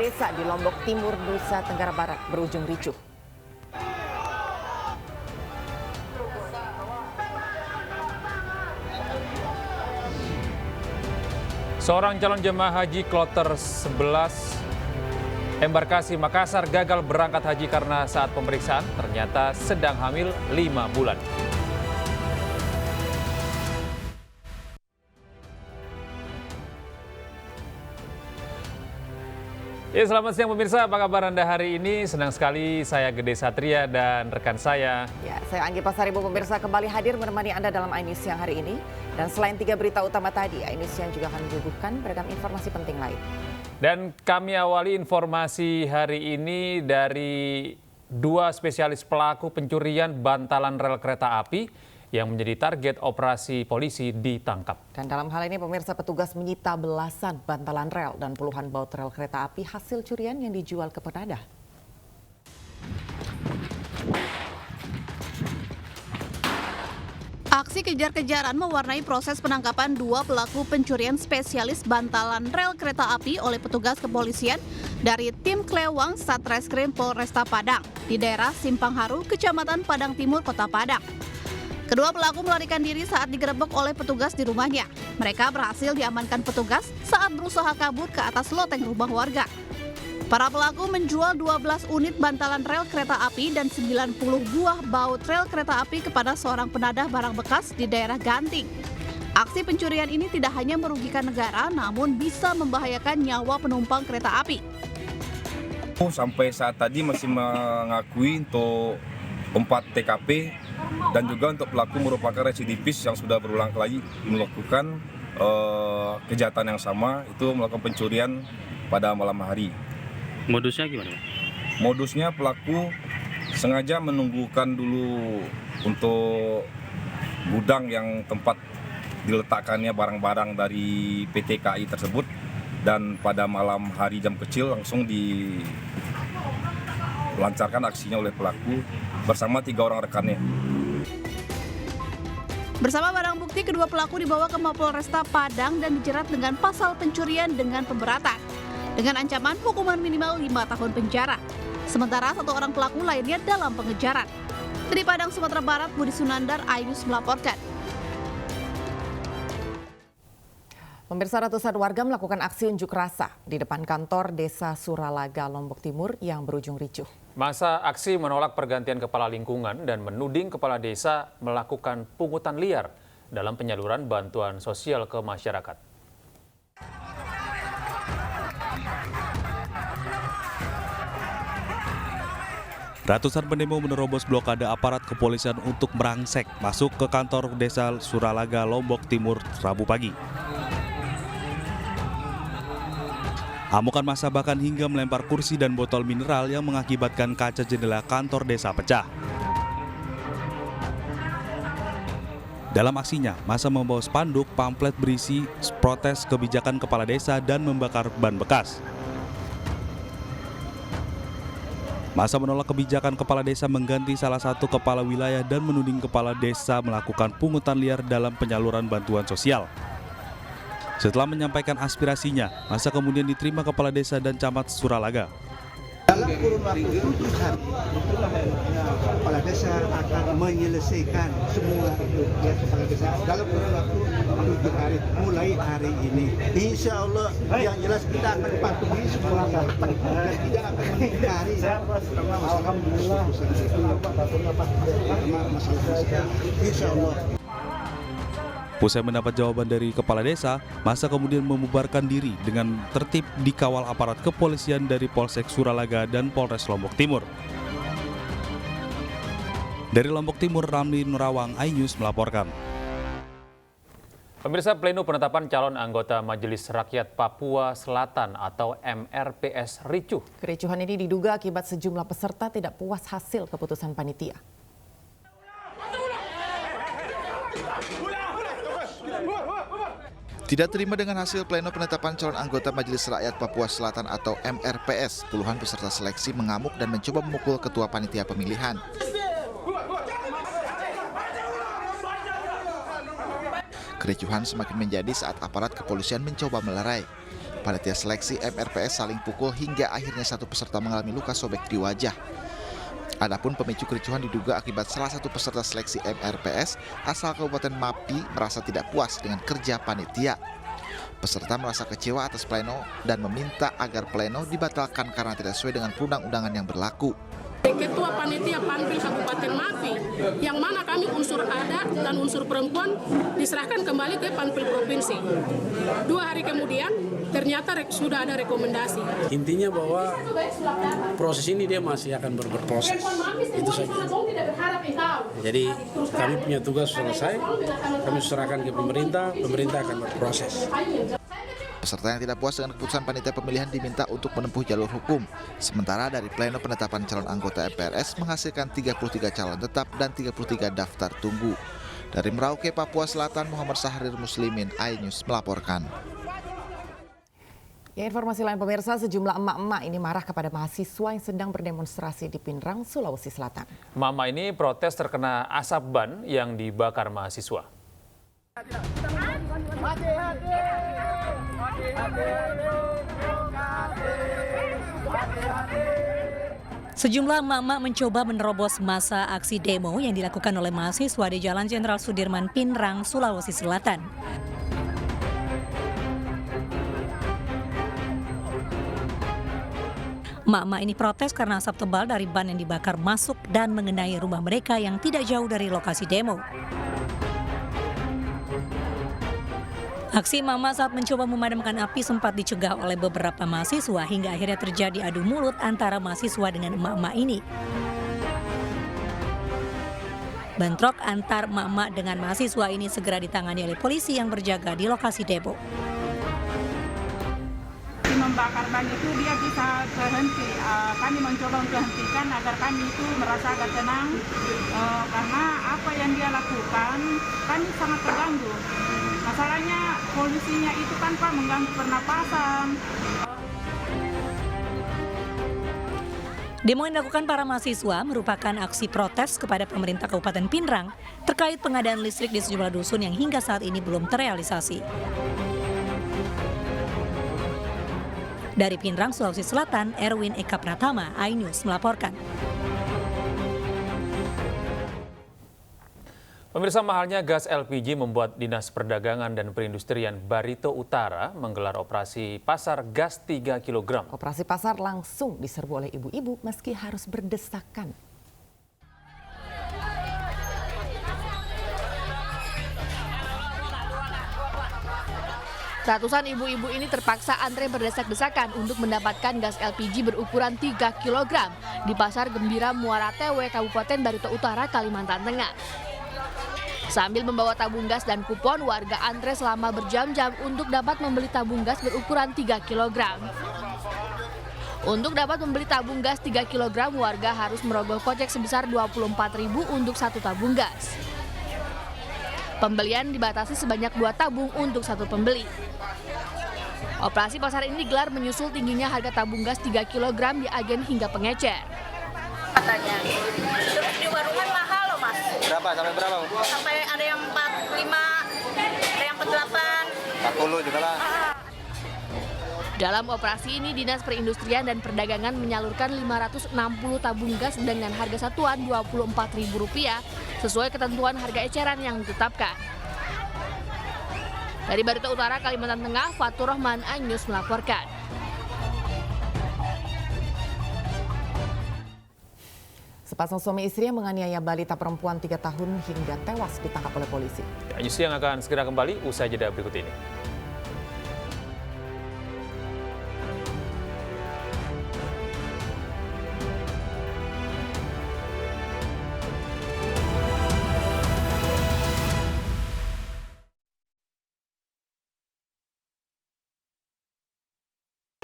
desa di Lombok Timur, Nusa Tenggara Barat berujung ricuh. Seorang calon jemaah haji kloter 11 embarkasi Makassar gagal berangkat haji karena saat pemeriksaan ternyata sedang hamil 5 bulan. Ya, selamat siang pemirsa, apa kabar Anda hari ini? Senang sekali saya Gede Satria dan rekan saya. Ya, saya Anggi Pasaribu pemirsa kembali hadir menemani Anda dalam Ainis Siang hari ini. Dan selain 3 berita utama tadi, Ainis Siang juga akan menyuguhkan beragam informasi penting lain. Dan kami awali informasi hari ini dari 2 spesialis pelaku pencurian bantalan rel kereta api yang menjadi target operasi polisi ditangkap. Dan dalam hal ini pemirsa, petugas menyita belasan bantalan rel dan puluhan baut rel kereta api hasil curian yang dijual ke penadah. Aksi kejar-kejaran mewarnai proses penangkapan 2 pelaku pencurian spesialis bantalan rel kereta api oleh petugas kepolisian dari tim Klewang Satreskrim Polresta Padang di daerah Simpang Haru, Kecamatan Padang Timur, Kota Padang. Kedua pelaku melarikan diri saat digerebek oleh petugas di rumahnya. Mereka berhasil diamankan petugas saat berusaha kabur ke atas loteng rumah warga. Para pelaku menjual 12 unit bantalan rel kereta api dan 90 buah baut rel kereta api kepada seorang penadah barang bekas di daerah Ganting. Aksi pencurian ini tidak hanya merugikan negara, namun bisa membahayakan nyawa penumpang kereta api. Sampai saat tadi masih mengakui untuk 4 TKP dan juga untuk pelaku merupakan residivis yang sudah berulang kali melakukan kejahatan yang sama, itu melakukan pencurian pada malam hari. Modusnya gimana? Modusnya pelaku sengaja menunggukan dulu untuk gudang yang tempat diletakkannya barang-barang dari PT KAI tersebut, dan pada malam hari jam kecil langsung dilancarkan aksinya oleh pelaku bersama 3 orang rekannya. Bersama barang bukti, kedua pelaku dibawa ke Mapolresta Padang dan dijerat dengan pasal pencurian dengan pemberatan dengan ancaman hukuman minimal 5 tahun penjara. Sementara 1 orang pelaku lainnya dalam pengejaran. Dari Padang, Sumatera Barat, Budi Sunandar, iNews melaporkan. Pemirsa, ratusan warga melakukan aksi unjuk rasa di depan kantor Desa Suralaga, Lombok Timur yang berujung ricuh. Masa aksi menolak pergantian kepala lingkungan dan menuding kepala desa melakukan pungutan liar dalam penyaluran bantuan sosial ke masyarakat. Ratusan pendemo menerobos blokade aparat kepolisian untuk merangsek masuk ke kantor Desa Suralaga, Lombok Timur, Rabu pagi. Amukan massa bahkan hingga melempar kursi dan botol mineral yang mengakibatkan kaca jendela kantor desa pecah. Dalam aksinya, massa membawa spanduk, pamflet berisi protes kebijakan kepala desa dan membakar ban bekas. Massa menolak kebijakan kepala desa mengganti salah satu kepala wilayah dan menuding kepala desa melakukan pungutan liar dalam penyaluran bantuan sosial. Setelah menyampaikan aspirasinya, massa kemudian diterima kepala desa dan camat Suralaga. Dalam kurun waktu 7 hari, kepala desa akan menyelesaikan semua itu ya, kepala desa dalam kurun waktu 7 hari mulai hari ini. Insya Allah yang jelas kita akan patuhi semua dan tidak akan mengingkari. Alhamdulillah. Insya Allah. Usai mendapat jawaban dari kepala desa, massa kemudian membubarkan diri dengan tertib dikawal aparat kepolisian dari Polsek Suralaga dan Polres Lombok Timur. Dari Lombok Timur, Ramli Nurawang, iNews melaporkan. Pemirsa, pleno penetapan calon anggota Majelis Rakyat Papua Selatan atau MRPS ricuh. Kericuhan ini diduga akibat sejumlah peserta tidak puas hasil keputusan panitia. Tidak terima dengan hasil pleno penetapan calon anggota Majelis Rakyat Papua Selatan atau MRPS, puluhan peserta seleksi mengamuk dan mencoba memukul ketua panitia pemilihan. Kericuhan semakin menjadi saat aparat kepolisian mencoba melerai. Panitia seleksi MRPS saling pukul hingga akhirnya satu peserta mengalami luka sobek di wajah. Adapun pemicu kericuhan diduga akibat salah satu peserta seleksi MRPS asal Kabupaten Mapi merasa tidak puas dengan kerja panitia. Peserta merasa kecewa atas pleno dan meminta agar pleno dibatalkan karena tidak sesuai dengan perundang-undangan yang berlaku. Ketua Panitia Panpil Kabupaten Mapi, yang mana kami unsur adat dan unsur perempuan diserahkan kembali ke Panpil Provinsi. 2 hari kemudian ternyata sudah ada rekomendasi. Intinya bahwa proses ini dia masih akan berproses, itu saja. Jadi kami punya tugas selesai, kami serahkan ke pemerintah, pemerintah akan berproses. Peserta yang tidak puas dengan keputusan panitia pemilihan diminta untuk menempuh jalur hukum. Sementara dari pleno penetapan calon anggota MPRS menghasilkan 33 calon tetap dan 33 daftar tunggu. Dari Merauke, Papua Selatan, Muhammad Sahrir Muslimin, iNews melaporkan. Ya, informasi lain pemirsa, sejumlah emak-emak ini marah kepada mahasiswa yang sedang berdemonstrasi di Pinrang, Sulawesi Selatan. Emak-emak ini protes terkena asap ban yang dibakar mahasiswa. Sejumlah emak-emak mencoba menerobos masa aksi demo yang dilakukan oleh mahasiswa di Jalan Jenderal Sudirman, Pinrang, Sulawesi Selatan. Emak-emak ini protes karena asap tebal dari ban yang dibakar masuk dan mengenai rumah mereka yang tidak jauh dari lokasi demo. Aksi emak-emak saat mencoba memadamkan api sempat dicegah oleh beberapa mahasiswa hingga akhirnya terjadi adu mulut antara mahasiswa dengan emak-emak ini. Bentrok antar emak-emak dengan mahasiswa ini segera ditangani oleh polisi yang berjaga di lokasi demo. Membakar ban itu dia bisa berhenti. Kami mencoba untuk hentikan agar kami itu merasa agak tenang karena apa yang dia lakukan kami sangat terganggu. Masalahnya polusinya itu kan Pak mengganggu pernapasan. Demo yang dilakukan para mahasiswa merupakan aksi protes kepada pemerintah Kabupaten Pinrang terkait pengadaan listrik di sejumlah dusun yang hingga saat ini belum terrealisasi. Dari Pinrang, Sulawesi Selatan, Erwin Eka Pratama, iNews melaporkan. Pemirsa, mahalnya gas LPG membuat Dinas Perdagangan dan Perindustrian Barito Utara menggelar operasi pasar gas 3 kg. Operasi pasar langsung diserbu oleh ibu-ibu meski harus berdesakan. Ratusan ibu-ibu ini terpaksa antre berdesak-desakan untuk mendapatkan gas LPG berukuran 3 kg di Pasar Gembira Muara Tewe, Kabupaten Barito Utara, Kalimantan Tengah. Sambil membawa tabung gas dan kupon, warga antre selama berjam-jam untuk dapat membeli tabung gas berukuran 3 kg. Untuk dapat membeli tabung gas 3 kg, warga harus merogoh kocek sebesar Rp24.000 untuk satu tabung gas. Pembelian dibatasi sebanyak 2 tabung untuk satu pembeli. Operasi pasar ini digelar menyusul tingginya harga tabung gas 3 kg di agen hingga pengecer. Katanya. Terus di warungan mahal loh Mas. Berapa? Sampai berapa? Sampai ada yang 45, ada yang 48. 40 juga lah. Dalam operasi ini, Dinas Perindustrian dan Perdagangan menyalurkan 560 tabung gas dengan harga satuan Rp24.000 sesuai ketentuan harga eceran yang ditetapkan. Dari Barito Utara, Kalimantan Tengah, Fatur Rahman, iNews melaporkan. Sepasang suami istri yang menganiaya balita perempuan 3 tahun hingga tewas ditangkap oleh polisi. iNews yang akan segera kembali usai jeda berikut ini.